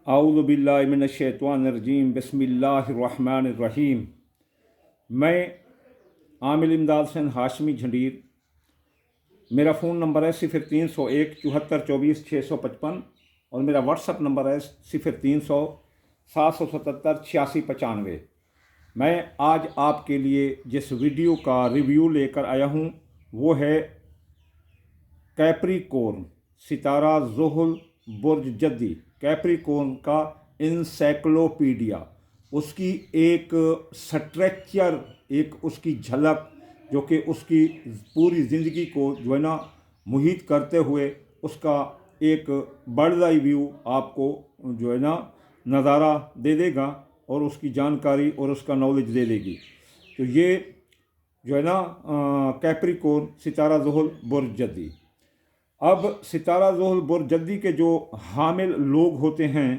आऊज़ु बिल्लाहि मिनश्शैतानिर्रजीम बिस्मिल्लाहिर्रहमानिर्रहीम। मैं आमिल इमदाद हुसैन हाशमी झंडीर। मेरा फ़ोन नंबर है 0301 74 24 655 और मेरा व्हाट्सअप नंबर है 0300 777 86 95। मैं आज आपके लिए जिस वीडियो का रिव्यू लेकर आया हूँ वो है कैप्रिकॉर्न सितारा ज़ुहल बुर्ज जद्दी, कैप्रिकॉर्न का इंसाइक्लोपीडिया, उसकी एक स्ट्रक्चर, एक उसकी झलक जो कि उसकी पूरी ज़िंदगी को जो है ना मुहित करते हुए उसका एक बर्ड आई व्यू आपको जो है ना नज़ारा दे देगा और उसकी जानकारी और उसका नॉलेज दे देगी। तो ये जो है ना कैप्रिकॉर्न सितारा ज़ुहल बुर्ज जद्दी। अब सितारा ज़ुहल बुर्ज जद्दी के जो हामिल लोग होते हैं,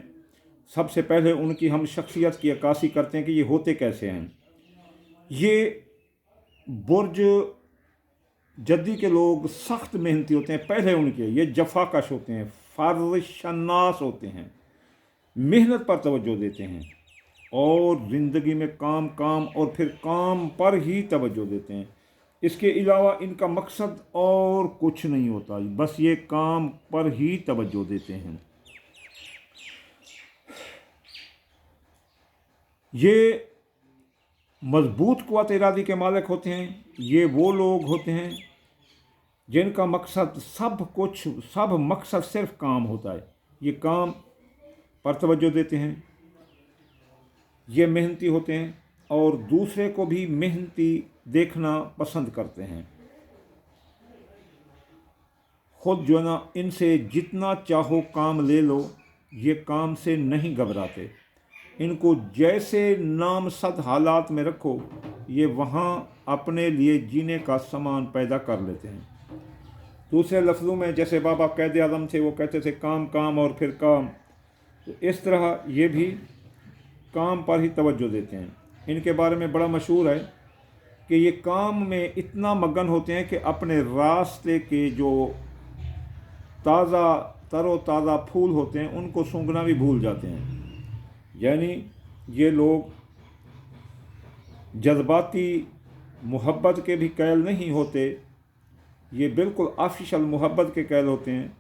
सबसे पहले उनकी हम शख्सियत की अक्कासी करते हैं कि ये होते कैसे हैं। ये बुर्ज जद्दी के लोग सख्त मेहनती होते हैं। पहले उनके ये जफाकश होते हैं, फ़र्ज़शनास होते हैं, मेहनत पर तवज्जो देते हैं और ज़िंदगी में काम काम और फिर काम पर ही तवज्जो देते हैं। इसके अलावा इनका मकसद और कुछ नहीं होता, बस ये काम पर ही तवज्जो देते हैं। ये मजबूत क़ुव्वत इरादी के मालिक होते हैं। ये वो लोग होते हैं जिनका मकसद सब मकसद सिर्फ काम होता है। ये काम पर तवज्जो देते हैं, ये मेहनती होते हैं और दूसरे को भी मेहनती देखना पसंद करते हैं। खुद जो है ना इनसे जितना चाहो काम ले लो, ये काम से नहीं घबराते। इनको जैसे नामसद हालात में रखो, ये वहाँ अपने लिए जीने का सामान पैदा कर लेते हैं। दूसरे लफ्ज़ों में जैसे बाबा कैद आज़म थे, वो कहते थे काम काम और फिर काम, तो इस तरह ये भी काम पर ही तवज्जो देते हैं। इनके बारे में बड़ा मशहूर है कि ये काम में इतना मगन होते हैं कि अपने रास्ते के जो तरोताज़ा फूल होते हैं उनको सूंघना भी भूल जाते हैं। यानी ये लोग जज्बाती मोहब्बत के भी कैल नहीं होते, ये बिल्कुल ऑफिशियल मोहब्बत के कैल होते हैं।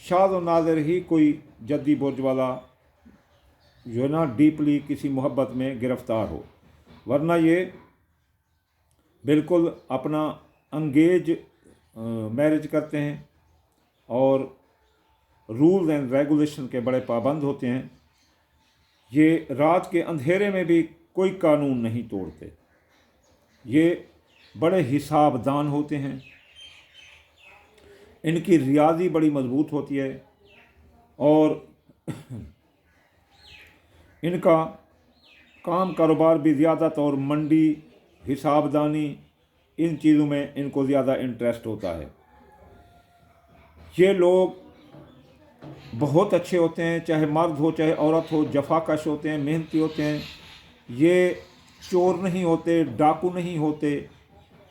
शाद व नाज़िर ही कोई जद्दी बुर्ज वाला जो है ना डीपली किसी मोहब्बत में गिरफ़्तार हो, वरना ये बिल्कुल अपना अंगेज मैरिज करते हैं और रूल्स एंड रेगुलेशन के बड़े पाबंद होते हैं। ये रात के अंधेरे में भी कोई कानून नहीं तोड़ते। ये बड़े हिसाबदान होते हैं। इनकी रियाज़ी बड़ी मजबूत होती है और इनका काम कारोबार भी ज़्यादातर और मंडी हिसाबदानी इन चीज़ों में इनको ज़्यादा इंटरेस्ट होता है। ये लोग बहुत अच्छे होते हैं, चाहे मर्द हो चाहे औरत हो, जफाकश होते हैं, मेहनती होते हैं। ये चोर नहीं होते, डाकू नहीं होते,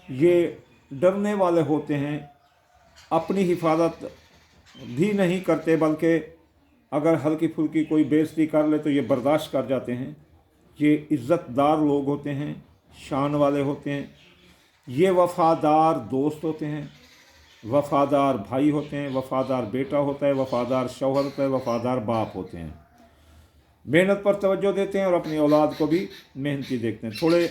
ये डरने वाले होते हैं, अपनी हिफाजत भी नहीं करते, बल्कि अगर हल्की फुल्की कोई बेइज्जती कर ले तो ये बर्दाश्त कर जाते हैं। ये इज़्ज़तदार लोग होते हैं, शान वाले होते हैं। ये वफ़ादार दोस्त होते हैं, वफ़ादार भाई होते हैं, वफ़ादार बेटा होता है, वफ़ादार शौहर होता है, वफ़ादार बाप होते हैं। मेहनत पर तवज्जो देते हैं और अपनी औलाद को भी मेहनती देखते हैं। थोड़े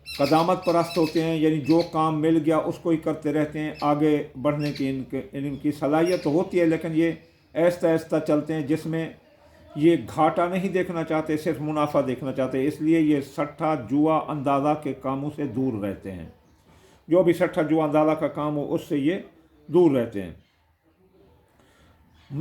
क़दामत परस्त होते हैं, यानी जो काम मिल गया उसको ही करते रहते हैं। आगे बढ़ने की इनकी सलाहियत तो होती है, लेकिन ये ऐसा ऐसा चलते हैं जिसमें ये घाटा नहीं देखना चाहते, सिर्फ मुनाफा देखना चाहते हैं। इसलिए ये सट्टा जुआ अंदाज़ा के कामों से दूर रहते हैं। जो भी सट्टा जुआ अंदाज़ा का काम हो उससे ये दूर रहते हैं।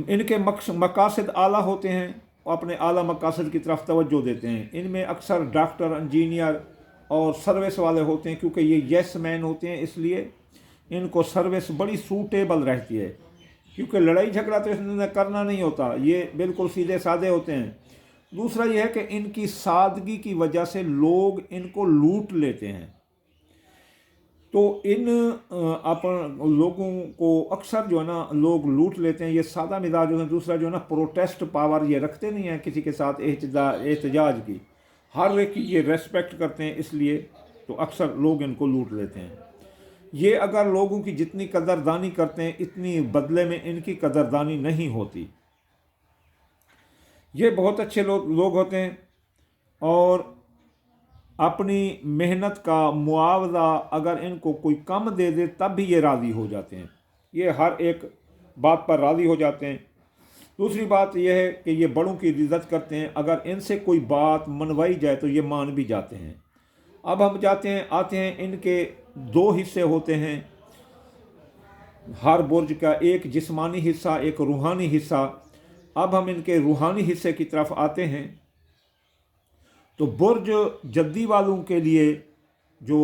इनके मकासद आला होते हैं, अपने आला मकासद की तरफ तवज्जो देते हैं। इनमें अक्सर डॉक्टर, इंजीनियर और सर्विस वाले होते हैं, क्योंकि ये यस मैन होते हैं, इसलिए इनको सर्विस बड़ी सूटेबल रहती है। क्योंकि लड़ाई झगड़ा तो इसने करना नहीं होता, ये बिल्कुल सीधे साधे होते हैं। दूसरा यह है कि इनकी सादगी की वजह से लोग इनको लूट लेते हैं। तो इन अपन लोगों को अक्सर जो है ना लोग लूट लेते हैं। ये सादा मिजाज होते हैं। दूसरा जो है ना प्रोटेस्ट पावर ये रखते नहीं हैं किसी के साथ एहतजाज की, हर एक की ये रेस्पेक्ट करते हैं, इसलिए तो अक्सर लोग इनको लूट लेते हैं। ये अगर लोगों की जितनी कदरदानी करते हैं इतनी बदले में इनकी कदरदानी नहीं होती। ये बहुत अच्छे लोग होते हैं और अपनी मेहनत का मुआवजा अगर इनको कोई कम दे दे तब भी ये राज़ी हो जाते हैं। ये हर एक बात पर राज़ी हो जाते हैं। दूसरी बात यह है कि ये बड़ों की इज़्ज़त करते हैं। अगर इनसे कोई बात मनवाई जाए तो ये मान भी जाते हैं। अब हम आते हैं इनके दो हिस्से होते हैं हर बुर्ज का, एक जिस्मानी हिस्सा, एक रूहानी हिस्सा। अब हम इनके रूहानी हिस्से की तरफ आते हैं। तो बुर्ज जद्दी वालों के लिए जो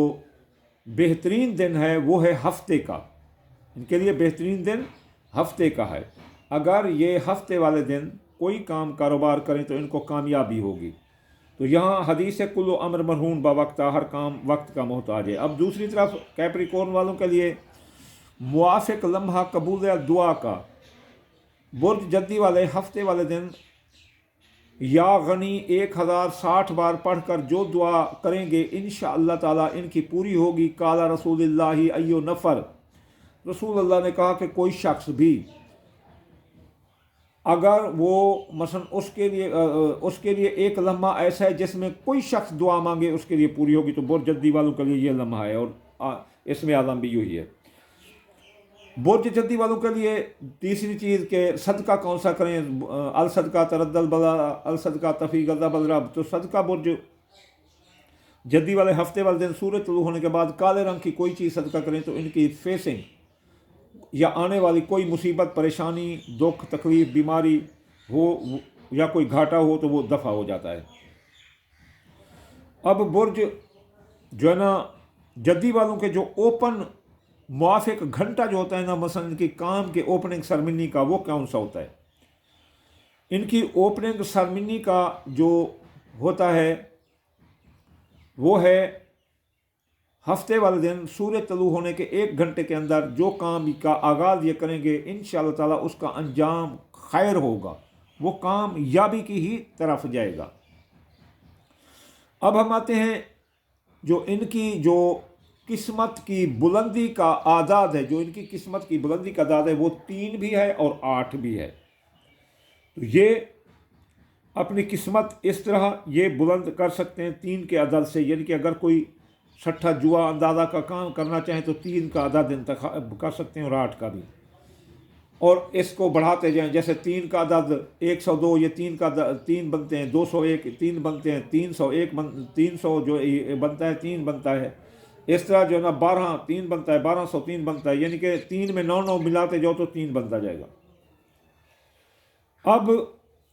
बेहतरीन दिन है वो है हफ्ते का। इनके लिए बेहतरीन दिन हफ्ते का है। अगर ये हफ्ते वाले दिन कोई काम कारोबार करें तो इनको कामयाबी होगी। तो यहाँ हदीस है कुल्लु अम्र मरहून बवक्त, हर काम वक्त का मोहताज है। अब दूसरी तरफ कैप्रिकॉर्न वालों के लिए मुआफ़िक लम्हा कबूल दुआ का। बुर्ज जद्दी वाले हफ्ते वाले दिन या गनी 1060 बार पढ़कर जो दुआ करेंगे इंशाअल्लाह ताला इनकी पूरी होगी। काला रसूलुल्लाह अय्यो नफ़र, रसूलुल्लाह ने कहा कि कोई शख्स भी अगर वो मसलन उसके लिए एक लम्हा ऐसा है जिसमें कोई शख्स दुआ मांगे उसके लिए पूरी होगी। तो बुर्ज जद्दी वालों के लिए ये लम्हा है और इसमें आज़म भी यही है। बुर्ज जद्दी वालों के लिए तीसरी चीज़ के सदका कौन सा करें, अल सदका तरद्दल बला अल सदका तफ़ी गज़ा बलरब। तो सदका बुर्ज जद्दी वाले हफ्ते वाले दिन सूरज तुलू होने के बाद काले रंग की कोई चीज़ सदका करें तो इनकी फेसिंग या आने वाली कोई मुसीबत, परेशानी, दुख, तकलीफ़, बीमारी हो या कोई घाटा हो तो वो दफ़ा हो जाता है। अब बुर्ज जो है ना जद्दी वालों के जो ओपन मुआफ़िक घंटा जो होता है ना, मसलन इनकी काम के ओपनिंग सरमनी का, वो कौन सा होता है? इनकी ओपनिंग सरमनी का जो होता है वो है हफ्ते वाले दिन सूरज तलू होने के 1 घंटे के अंदर जो काम का आगाज़ ये करेंगे इंशाअल्लाह ताला उसका अंजाम खैर होगा, वो कामयाबी की ही तरफ जाएगा। अब हम आते हैं जो इनकी जो किस्मत की बुलंदी का आदाद है, जो इनकी किस्मत की बुलंदी का आदाद है वो 3 भी है और 8 भी है। तो ये अपनी किस्मत इस तरह ये बुलंद कर सकते हैं 3 के अदद से। यानी कि अगर कोई छठा जुआ अंदाज़ा का काम करना चाहें तो 3 का अदद इंतखाब कर सकते हैं और 8 का भी, और इसको बढ़ाते जाएं। जैसे 3 का अदद 102, ये 3 का 3 बनते हैं, 201 3 बनते हैं, 301 300 जो बनता है 3 बनता है। इस तरह जो है ना 12 3 बनता है, 1203 बनता है। यानी कि 3 में 9 मिलाते जाओ तो 3 बनता जाएगा। अब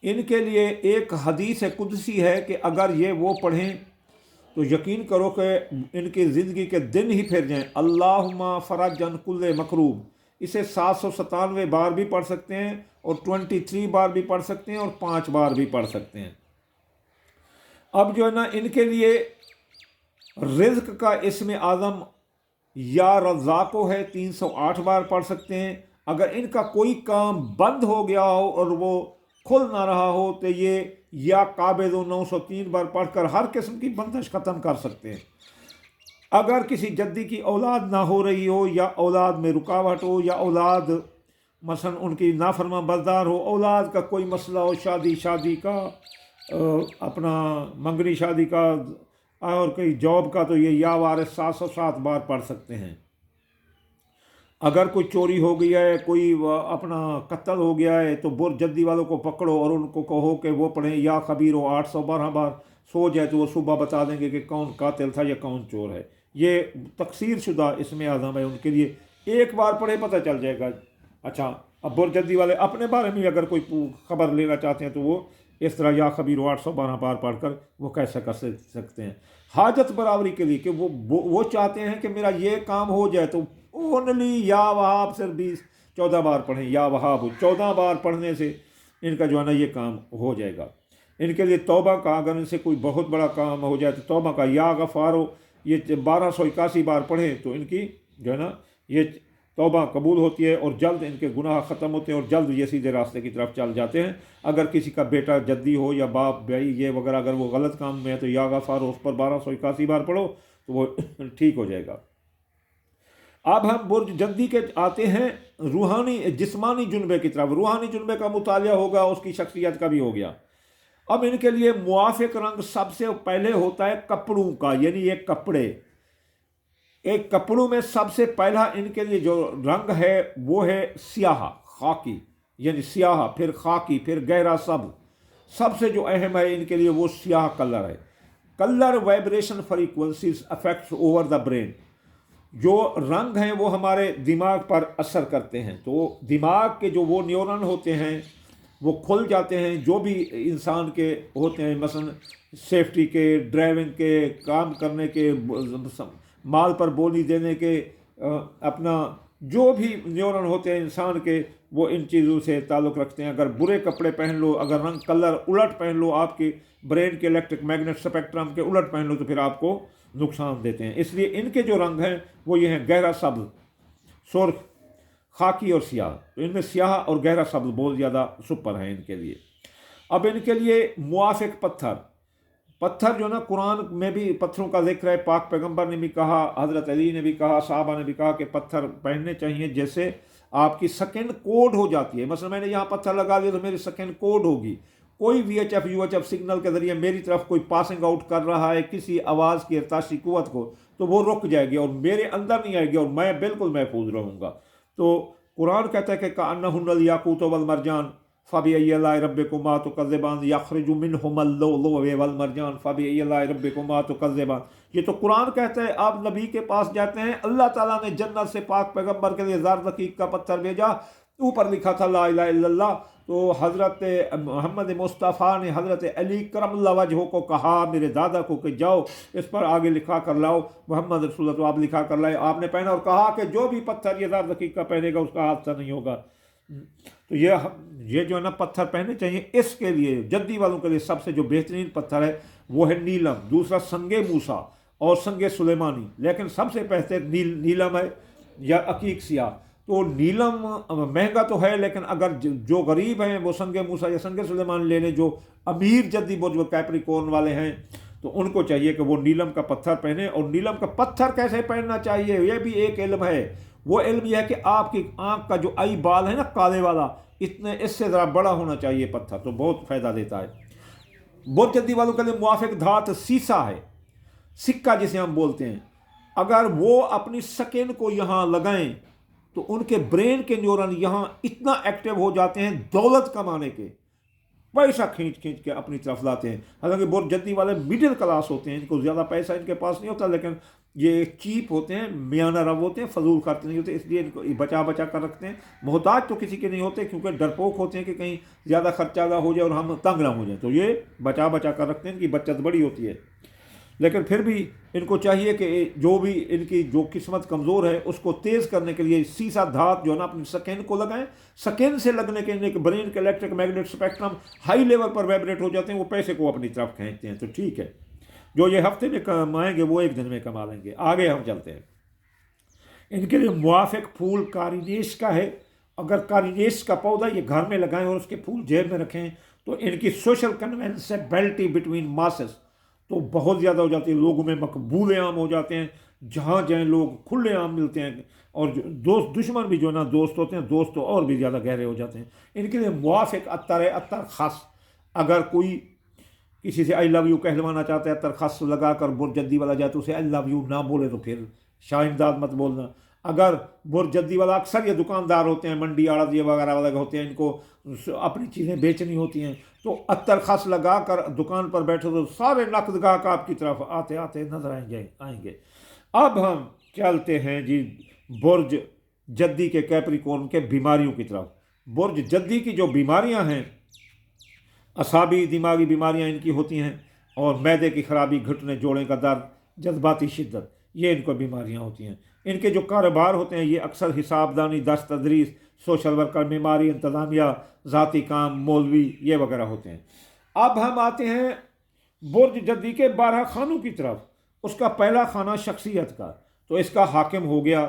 इनके लिए एक हदीस कुदसी है कि अगर ये वो पढ़ें तो यकीन करो कि इनकी ज़िंदगी के दिन ही फिर जाएं। अल्लाहुम्मा फरजन कुल्ले मकरूब, इसे 797 बार भी पढ़ सकते हैं और 23 बार भी पढ़ सकते हैं और 5 बार भी पढ़ सकते हैं। अब जो है ना इनके लिए रिज़्क़ का इसमें आज़म या रज़्ज़ाक़ो है, 308 बार पढ़ सकते हैं। अगर इनका कोई काम बंद हो गया हो और वो खुल ना रहा हो तो ये या काबिज़ो 903 बार पढ़कर हर किस्म की बंदिश ख़त्म कर सकते हैं। अगर किसी जद्दी की औलाद ना हो रही हो या औलाद में रुकावट हो या औलाद मसलन उनकी नाफरमा बरदार हो, औलाद का कोई मसला हो, शादी का अपना मंगनी शादी का और कोई जॉब का, तो ये या वारिस 707 बार पढ़ सकते हैं। अगर कोई चोरी हो गई है, कोई अपना कत्ल हो गया है तो बुर्ज जद्दी वालों को पकड़ो और उनको कहो कि वो पढ़ें या खबीर हो 812 बार। सो जाए तो वो सुबह बता देंगे कि कौन कातिल था या कौन चोर है। ये तकसीर शुदा इसमें आज़म है, उनके लिए एक बार पढ़े पता चल जाएगा। अच्छा, अब बुर्ज जद्दी वाले अपने बारे में अगर कोई खबर लेना चाहते हैं तो वो इस तरह या खबीर 812 बार पढ़कर वो कैसे कर सकते हैं। हाजत बराबरी के लिए कि वो चाहते हैं कि मेरा ये काम हो जाए तो ओनली या वहाब सिर्फ 14 बार पढ़ें। या वहाब 14 बार पढ़ने से इनका जो है ना ये काम हो जाएगा। इनके लिए तौबा का, अगर इनसे कोई बहुत बड़ा काम हो जाए तो तौबा का या गफ़ारो ये 1281 बार पढ़ें तो इनकी जो है ना ये तौबा कबूल होती है और जल्द इनके गुनाह ख़त्म होते हैं और जल्द ये सीधे रास्ते की तरफ चल जाते हैं। अगर किसी का बेटा जद्दी हो या बाप भाई ये वगैरह अगर वो गलत काम में है तो या गफ़ार उस पर 1281 बार पढ़ो तो वो ठीक हो जाएगा। अब हम बुर्ज जद्दी के आते हैं रूहानी जिस्मानी जुनबे की तरफ। रूहानी जुनबे का मुतालिया होगा, उसकी शख्सियत का भी हो गया। अब इनके लिए मुआफ़िक रंग सबसे पहले होता है कपड़ों का, यानी ये कपड़े। एक कपड़ों में सबसे पहला इनके लिए जो रंग है वो है स्याह, खाकी, यानी स्याह, फिर खाकी, फिर गहरा सबसे जो अहम है इनके लिए वो स्याह कलर है। Colour vibration frequencies affects over the brain. जो रंग हैं वो हमारे दिमाग पर असर करते हैं, तो दिमाग के जो वो न्यूरॉन होते हैं वो खुल जाते हैं। जो भी इंसान के होते हैं, मसलन सेफ्टी के, ड्राइविंग के, काम करने के, माल पर बोली देने के, अपना जो भी न्यूरॉन होते हैं इंसान के, वो इन चीज़ों से ताल्लुक़ रखते हैं। अगर बुरे कपड़े पहन लो, अगर रंग कलर उलट पहन लो, आपके ब्रेन के इलेक्ट्रिक मैग्नेट स्पेक्ट्रम के उलट पहन लो तो फिर आपको नुकसान देते हैं। इसलिए इनके जो रंग हैं वो ये हैं गहरा सब्ज़, सुर्ख, खाकी और स्याह। तो इनमें स्याह और गहरा सब्ज़ बहुत ज़्यादा सुपर हैं इनके लिए। अब इनके लिए मुआफ़िक पत्थर जो ना, कुरान में भी पत्थरों का जिक्र है। पाक पैगंबर ने भी कहा, हज़रत अली ने भी कहा, साहबा ने भी कहा कि पत्थर पहनने चाहिए जैसे आपकी सेकंड कोड हो जाती है। मसलन मैंने यहाँ पत्थर लगा दिया तो मेरी सेकंड कोड होगी। कोई VHF UHF सिग्नल के ज़रिए मेरी तरफ कोई पासिंग आउट कर रहा है किसी आवाज़ की इरताशी कुव्वत को, तो वो रुक जाएगी और मेरे अंदर नहीं आएगी और मैं बिल्कुल महफूज रहूँगा। तो कुरान कहता है कि कअन्नहुन्नल याकूत वल मरजान फ़बिअय्यि आलाइ रब्बिकुमा तुकज़्ज़िबान यख़रुजु मिनहुमुल लुअलुअ वल मरजान फ़बिअय्यि आलाइ रब्बिकुमा तुकज़्ज़िबान। ये तो कुरान कहता है। आप नबी के पास जाते हैं, अल्लाह ताला ने जन्नत से पाक पैगंबर के लिए ज़र दक़ीक़ का पत्थर भेजा, ऊपर लिखा था ला इलाहा इल्लल्लाह। तो हज़रत मोहम्मद मुस्तफ़ा ने हज़रत अली करमल्लाहु वजहू को कहा, मेरे दादा को, कि जाओ इस पर आगे लिखा कर लाओ मोहम्मद रसूलुल्लाह, तो आप लिखा कर लाए। आपने पहना और कहा कि जो भी पत्थर ये ज़र दक़ीक़ का पहनेगा उसका हादसा नहीं होगा। तो ये जो है ना पत्थर पहनने चाहिए। इसके लिए जद्दी वालों के लिए सबसे जो बेहतरीन पत्थर है वो है नीलम, दूसरा संगे मूसा और संगे सुलेमानी, लेकिन सबसे बेहतर नीलम है या अकीक सियाह। तो नीलम महंगा तो है, लेकिन अगर जो गरीब हैं वो संगे मूसा या संगे सुलेमान ले लें। जो अमीर जद्दी जो कैप्रिकॉर्न वाले हैं तो उनको चाहिए कि वो नीलम का पत्थर पहने। और नीलम का पत्थर कैसे पहनना चाहिए ये भी एक इल्म है। वो इल्म यह है कि आपकी आँख का जो आई बाल है ना काले वाला, इतने इससे ज़रा बड़ा होना चाहिए पत्थर, तो बहुत फ़ायदा देता है। बुर्ज जद्दी वालों के लिए मुआफ़िक धात सीसा है, सिक्का जिसे हम बोलते हैं। अगर वो अपनी स्किन को यहाँ लगाएं तो उनके ब्रेन के न्यूरॉन यहाँ इतना एक्टिव हो जाते हैं, दौलत कमाने के पैसा खींच के अपनी तरफ लाते हैं। हालांकि बुर्ज जद्दी वाले मिडिल क्लास होते हैं, इनको ज़्यादा पैसा इनके पास नहीं होता, लेकिन ये चीप होते हैं, मियाना रव होते हैं, फजूल खर्च नहीं होते, इसलिए इनको बचा कर रखते हैं। मोहताज तो किसी के नहीं होते क्योंकि डरपोक होते हैं कि कहीं ज़्यादा खर्चा हो जाए और हम तंग ना हो जाए, तो ये बचा कर रखते हैं। इनकी बचत बड़ी होती है। लेकिन फिर भी इनको चाहिए कि जो भी इनकी जो किस्मत कमज़ोर है उसको तेज़ करने के लिए सीसा धात जो है ना अपनी स्किन को लगाएं। स्किन से लगने के इनके ब्रेन के electric magnet spectrum high level पर वाइब्रेट हो जाते हैं, वो पैसे को अपनी तरफ खींचते हैं। तो ठीक है, जो ये हफ्ते में कमाएंगे वो एक दिन में कमा लेंगे। आगे हम चलते हैं। इनके लिए मुआफ़िक फूल कारीनेश का है। अगर कारीनेश का पौधा ये घर में लगाएं और उसके फूल जेब में रखें तो इनकी सोशल कन्वेंसेबिलिटी बिटवीन मासेस तो बहुत ज़्यादा हो जाती है, लोगों में मकबूल आम हो जाते हैं। जहाँ जाएँ लोग खुले आम मिलते हैं और दोस्त दुश्मन भी जो ना दोस्त होते हैं, दोस्त तो और भी ज़्यादा गहरे हो जाते हैं। इनके लिए मुआफ़िक अत्तर है, अत्तर ख़ास। अगर कोई किसी से आई लव यू कहलवाना चाहता है, अत्तर ख़ास लगा कर बुर्ज जद्दी वाला जाए तो उसे आई लव यू ना बोले तो फिर शाइमदाद मत बोलना। अगर बुर्ज जद्दी वाला, अक्सर ये दुकानदार होते हैं, मंडी आड़त ये वगैरह वाले होते हैं, इनको अपनी चीज़ें बेचनी होती हैं, तो अत्तर खास लगा कर दुकान पर बैठो तो सारे नकद गाहक आपकी तरफ आते आते नजर आएंगे। अब हम चलते हैं जी बुर्ज जद्दी के कैप्रिकॉर्न के बीमारियों की तरफ। बुर्ज जद्दी की जो बीमारियां हैं, असाबी दिमागी बीमारियां इनकी होती हैं, और मैदे की खराबी, घुटने जोड़ों का दर्द, जज्बाती शिद्दत, ये इनको बीमारियां होती हैं। इनके जो कारोबार होते हैं ये अक्सर हिसाबदानी, दस्त तदरीस, सोशल वर्कर, बीमारी इंतज़ामिया, ज़ाती काम, मौलवी, ये वगैरह होते हैं। अब हम आते हैं बुर्ज जद्दी के 12 खानों की तरफ। اس کا پہلا خانہ شخصیت کا، تو اس کا حاکم ہو گیا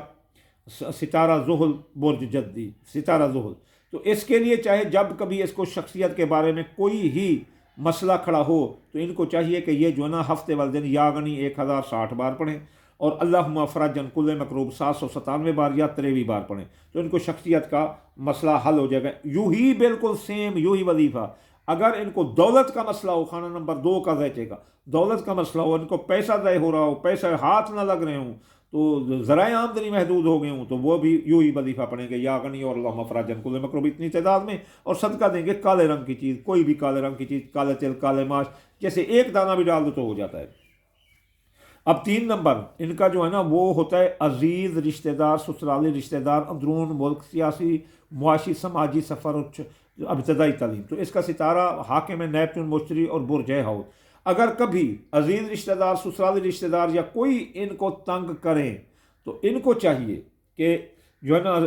ستارہ زحل برج جدی، ستارہ زحل. تو اس کے لیے چاہے جب کبھی اس کو شخصیت کے بارے میں کوئی ہی مسئلہ کھڑا ہو تو ان کو چاہیے کہ یہ جو ہے نا ہفتے والے دن یا غنی 1060 بار پڑھیں، اور اللہم فرجن کل مکروب 797 بار یا 53 بار پڑھیں، تو ان کو شخصیت کا مسئلہ حل ہو جائے گا. یوں ہی بالکل سیم یوں ہی وظیفہ اگر ان کو دولت کا مسئلہ ہو، خانہ نمبر 2 کا ذیچے کا دولت کا مسئلہ ہو، ان کو پیسہ ضائع ہو رہا ہو، پیسہ ہاتھ نہ لگ رہے ہوں، تو ذرائع آمدنی محدود ہو گئے ہوں، تو وہ بھی یوں ہی وظیفہ پڑھیں گے یا غنی اور اللہم فراجن کل مکروب اتنی تعداد میں، اور صدقہ دیں گے کالے رنگ کی چیز، کوئی بھی کالے رنگ کی چیز، کالے تل، کالے ماش، جیسے ایک دانہ بھی ڈال دو تو ہو جاتا ہے. اب 3 نمبر ان کا جو ہے نا وہ ہوتا ہے عزیز رشتہ دار، سسرالی رشتہ دار، اندرون ملک، سیاسی معاشی سماجی سفر اور ابتدائی تعلیم. تو اس کا ستارہ حاکم ہے نیپچون مشتری اور برج ہے حوت. اگر کبھی عزیز رشتہ دار، سسرالی رشتہ دار یا کوئی ان کو تنگ کریں تو ان کو چاہیے کہ جو ہے نا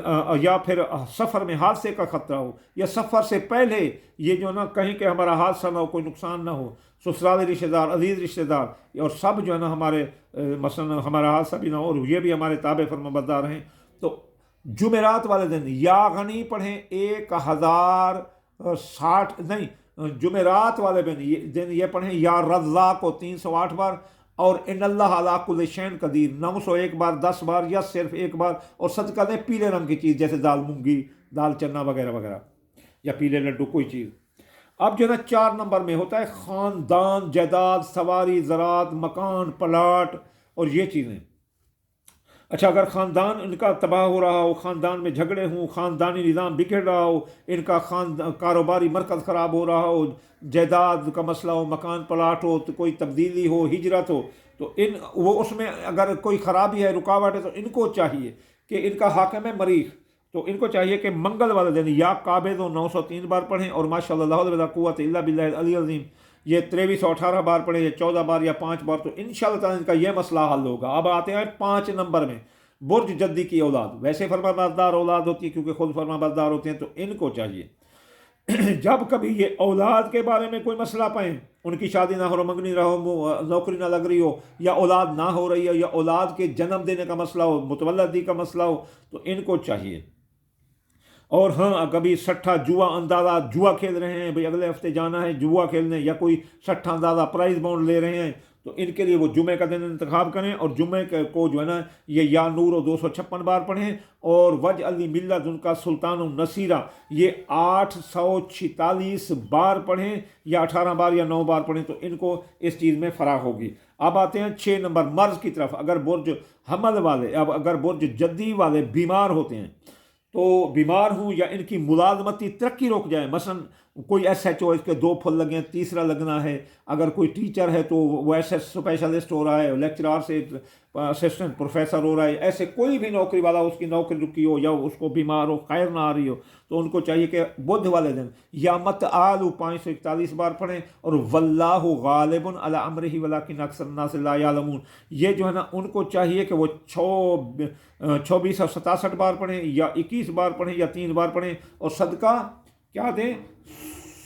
یا پھر سفر میں حادثے کا خطرہ ہو یا سفر سے پہلے یہ جو ہے نا کہیں کہ ہمارا حادثہ نہ ہو، کوئی نقصان نہ ہو، سسرالی رشتہ دار، عزیز رشتہ دار اور سب جو ہے نا ہمارے مثلا ہمارا حادثہ بھی نہ ہو اور یہ بھی ہمارے تابع فرما بردار ہیں. تو جمعرات والے دن یا غنی پڑھیں 1060 نہیں، جمعرات والے دن یہ پڑھیں یا رضا کو 308 بار، اور ان اللہ علی کل شیء قدیر 901 بار، 10 بار یا صرف 1 بار، اور صدقہ دیں پیلے رنگ کی چیز جیسے دال مونگی، دال چنا وغیرہ وغیرہ یا پیلے لڈو کوئی چیز. اب جو ہے نا 4 نمبر میں ہوتا ہے خاندان، جائیداد، سواری، زراعت، مکان، پلاٹ اور یہ چیزیں. اچھا اگر خاندان ان کا تباہ ہو رہا ہو، خاندان میں جھگڑے ہوں، خاندانی نظام بگڑ رہا ہو، ان کا کاروباری مرکز خراب ہو رہا ہو، جائیداد کا مسئلہ ہو، مکان پلاٹ ہو، تو کوئی تبدیلی ہو، ہجرت ہو، تو وہ اس میں اگر کوئی خرابی ہے، رکاوٹ ہے، تو ان کو چاہیے کہ ان کا حاکم ہے مریخ، تو ان کو چاہیے کہ منگل والے دن یا قابض و 903 بار پڑھیں، اور ماشاء اللہ لا قوت الا باللہ العلی العظیم یہ 2318 بار پڑھیں یا 14 بار یا 5 بار، تو انشاءاللہ تعالیٰ ان کا یہ مسئلہ حل ہوگا. اب آتے ہیں 5 نمبر میں برج جدی کی اولاد. ویسے فرما بردار اولاد ہوتی ہے کیونکہ خود فرما بردار ہوتے ہیں، تو ان کو چاہیے جب کبھی یہ اولاد کے بارے میں کوئی مسئلہ پائیں، ان کی شادی نہ ہو، منگنی رہو، نوکری نہ لگ رہی ہو، یا اولاد نہ ہو رہی ہو، یا اولاد کے جنم دینے کا مسئلہ ہو، متولدی کا مسئلہ ہو، تو ان کو چاہیے. اور ہاں کبھی سٹھا جوا اندازہ جوا کھیل رہے ہیں، بھئی اگلے ہفتے جانا ہے جوا کھیلنے، یا کوئی سٹھا اندازہ پرائز بانڈ لے رہے ہیں، تو ان کے لیے وہ جمعے کا دن انتخاب کریں، اور جمعے کو جو ہے نا یہ یا نور و 256 بار پڑھیں، اور وج علی ملت ان کا سلطان النصیرہ یہ 846 بار پڑھیں، یا 18 بار یا 9 بار پڑھیں، تو ان کو اس چیز میں فراغ ہوگی. اب آتے ہیں 6 نمبر مرض کی طرف. اگر برج حمل والے، اگر برج جدی والے بیمار ہوتے ہیں، تو بیمار ہوں یا ان کی ملازمتی ترقی رک جائے، مثلا کوئی ایس ایچ او اس کے 2 پھل لگے ہیں، تیسرا لگنا ہے، اگر کوئی ٹیچر ہے تو وہ ایس ایس اسپیشلسٹ ہو رہا ہے، لیکچرار سے اسسٹنٹ پروفیسر ہو رہا ہے، ایسے کوئی بھی نوکری والا اس کی نوکری رکی ہو یا اس کو بیمار ہو، خیر نہ آ رہی ہو، تو ان کو چاہیے کہ بدھ والے دن یا مت آلو 541 بار پڑھیں، اور واللہ غالب علی امرہ ولکن اکثر الناس لا یعلمون یہ جو ہے نا ان کو چاہیے کہ وہ 2667 بار پڑھیں، یا 21 بار پڑھیں، یا 3 بار پڑھیں، اور صدقہ کیا دیں؟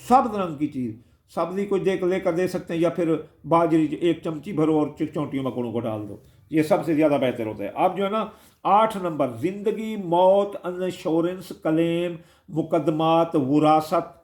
سبز رنگ کی چیز، سبزی کوئی لے کر دے سکتے ہیں، یا پھر باجری 1 چمچی بھرو اور چونٹیوں مکڑوں کو ڈال دو، یہ سب سے زیادہ بہتر ہوتا ہے. اب جو ہے نا 8 نمبر زندگی، موت، انشورنس، کلیم، مقدمات، وراثت،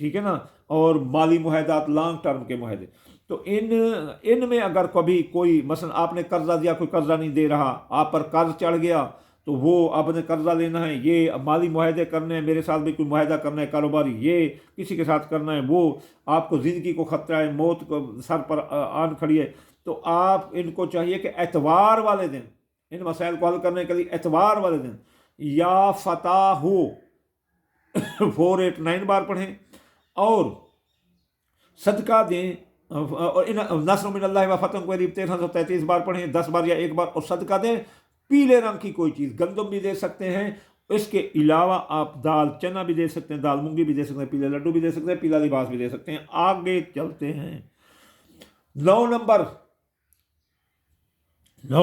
ٹھیک ہے نا، اور مالی معاہدات، لانگ ٹرم کے معاہدے. تو ان میں اگر کبھی کوئی مثلا آپ نے قرضہ دیا، کوئی قرضہ نہیں دے رہا، آپ پر قرض چڑھ گیا، تو وہ آپ نے قرضہ لینا ہے، یہ مالی معاہدے کرنے ہیں، میرے ساتھ بھی کوئی معاہدہ کرنا ہے کاروباری، یہ کسی کے ساتھ کرنا ہے، وہ آپ کو زندگی کو خطرہ ہے، موت کو سر پر آن کھڑی ہے، تو آپ ان کو چاہیے کہ اتوار والے دن ان مسائل کو حل کرنے کے لیے اتوار والے دن یا فتح ہو 489 بار پڑھیں، اور صدقہ دیں، اور نصر من اللہ و فتح قریب 1333 بار پڑھیں، 10 بار یا 1 بار، اور صدقہ دیں پیلے رنگ کی کوئی چیز، گندم بھی دے سکتے ہیں، اس کے علاوہ آپ دال چنا بھی دے سکتے ہیں، دال مونگی بھی دے سکتے ہیں، پیلے لڈو بھی دے سکتے ہیں، پیلا لباس بھی دے سکتے ہیں. آگے چلتے ہیں 9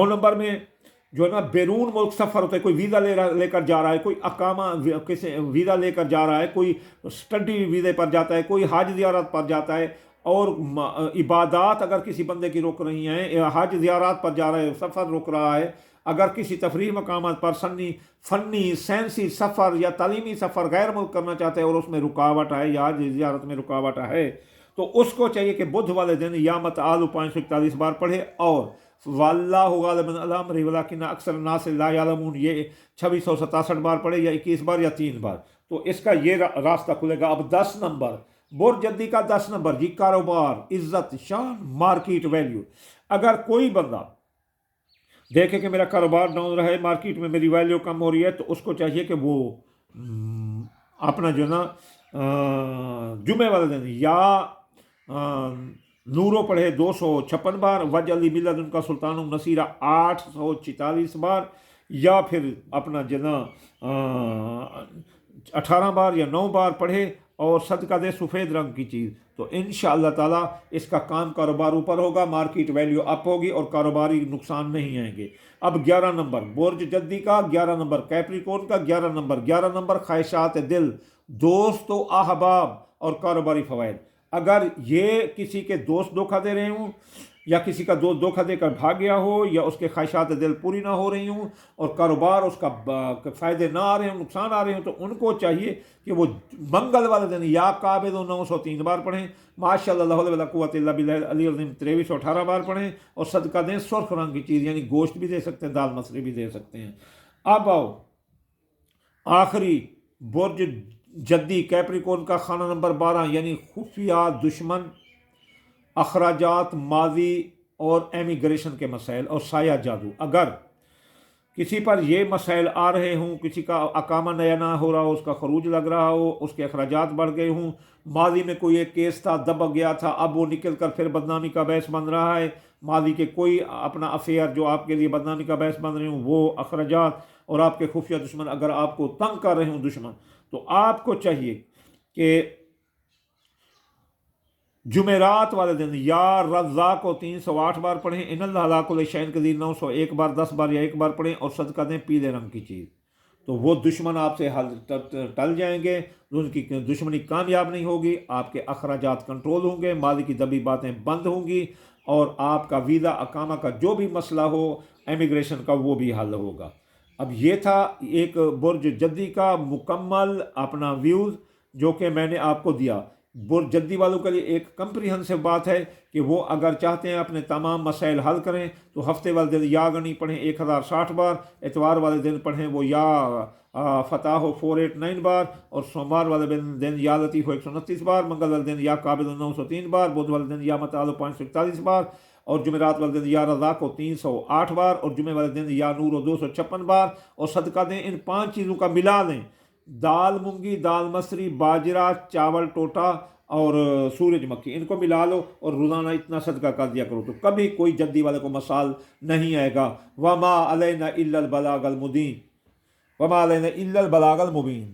نمبر میں جو ہے نا بیرون ملک سفر ہوتا ہے، کوئی ویزا لے کر جا رہا ہے، کوئی اقامہ ویزا لے کر جا رہا ہے، کوئی اسٹڈی ویزے پر جاتا ہے، کوئی حج زیارت پر جاتا ہے، اور عبادات اگر کسی بندے کی رک رہی ہیں، حج زیارات پر جا رہے ہو، سفر رک رہا ہے، اگر کسی تفریح مقامات پر فنی سائنسی سفر یا تعلیمی سفر غیر ملک کرنا چاہتے ہیں اور اس میں رکاوٹ ہے یا حج زیارت میں رکاوٹ ہے، تو اس کو چاہیے کہ بدھ والے دن یا متعال 541 بار پڑھے، اور واللہ غالب علی امرہ ولکن اکثر الناس لا یعلمون یہ 2667 بار پڑھے، یا 21 بار یا 3 بار، تو اس کا یہ راستہ کھلے گا۔ اب 10 نمبر برج جدی کا 10 نمبر جی، کاروبار، عزت، شان، مارکیٹ ویلیو۔ اگر کوئی بندہ دیکھے کہ میرا کاروبار ڈاؤن رہا ہے، مارکیٹ میں میری ویلیو کم ہو رہی ہے، تو اس کو چاہیے کہ وہ اپنا جو ہے نا جمعے والے دن یا نورو پڑھے 256 بار، وجلی ملت ان کا سلطان النصیرہ 846 بار، یا پھر اپنا جو ہے نا 18 بار یا 9 بار پڑھے، اور صدقہ دے سفید رنگ کی چیز، تو انشاءاللہ تعالیٰ اس کا کاروبار اوپر ہوگا، مارکیٹ ویلیو اپ ہوگی اور کاروباری نقصان نہیں آئیں گے۔ اب 11 نمبر برج جدی کا، 11 نمبر کیپریکون کا، 11 نمبر خواہشات دل، دوست و احباب اور کاروباری فوائد۔ اگر یہ کسی کے دوست دھوکہ دے رہے ہوں، یا کسی کا دوست دھوکہ دے کر بھاگ گیا ہو، یا اس کے خواہشات دل پوری نہ ہو رہی ہوں اور کاروبار اس کا فائدے نہ آ رہے ہوں، نقصان آ رہے ہوں، تو ان کو چاہیے کہ وہ منگل والے دن یا قابض 903 بار پڑھیں، ماشاءاللہ لا حول ولا قوۃ الا باللہ العلی العظیم 2318 بار پڑھیں، اور صدقہ دیں سرخ رنگ کی چیز، یعنی گوشت بھی دے سکتے ہیں، دال مسری بھی دے سکتے ہیں۔ اب آؤ آخری برج جدی کیپریکون کا خانہ نمبر 12، یعنی خفیہ دشمن، اخراجات ماضی اور ایمیگریشن کے مسائل اور سایہ جادو۔ اگر کسی پر یہ مسائل آ رہے ہوں، کسی کا اقامہ نیا نہ ہو رہا ہو، اس کا خروج لگ رہا ہو، اس کے اخراجات بڑھ گئے ہوں، ماضی میں کوئی ایک کیس تھا دبک گیا تھا، اب وہ نکل کر پھر بدنامی کا باعث بن رہا ہے، ماضی کے کوئی اپنا افیئر جو آپ کے لیے بدنامی کا باعث بن رہے ہوں، وہ اخراجات، اور آپ کے خفیہ دشمن اگر آپ کو تنگ کر رہے ہوں دشمن، تو آپ کو چاہیے کہ جمعرات والے دن یا رزاق کو 308 بار پڑھیں، ان اللہ علی کل شیء قدیر 901 بار، 10 بار یا 1 بار پڑھیں، اور صدقہ دیں پیلے رنگ کی چیز، تو وہ دشمن آپ سے ٹل جائیں گے، ان کی دشمنی کامیاب نہیں ہوگی، آپ کے اخراجات کنٹرول ہوں گے، ماضی کی دبی باتیں بند ہوں گی، اور آپ کا ویزا اقامہ کا جو بھی مسئلہ ہو، ایمیگریشن کا، وہ بھی حل ہوگا۔ اب یہ تھا ایک برج جدی کا مکمل اپنا ویوز جو کہ میں نے آپ کو دیا۔ برج جدی والوں کے لیے ایک کمپریہنسو بات ہے کہ وہ اگر چاہتے ہیں اپنے تمام مسائل حل کریں، تو ہفتے والے دن یا گنی پڑھیں 1060 بار، اتوار والے دن پڑھیں وہ یا فتح 489 بار، اور سوموار والے دن یا لطیف 129 بار، منگل والے دن یا قابض 903 بار، بدھ والے دن یا متعال 541 بار، اور جمعرات والے دن یا رضا کو 308 بار، اور جمعے والے دن یا نور 256 بار، اور صدقہ دیں ان 5 چیزوں کا ملا دیں، دال مونگی، دال مسری، باجرہ، چاول ٹوٹا اور سورج مکھی، ان کو ملا لو اور روزانہ اتنا صدقہ کر دیا کرو، تو کبھی کوئی جدی والے کو مسال نہیں آئے گا۔ وما علینا الا البلاغ المبین، وما علینا الا البلاغ المبین۔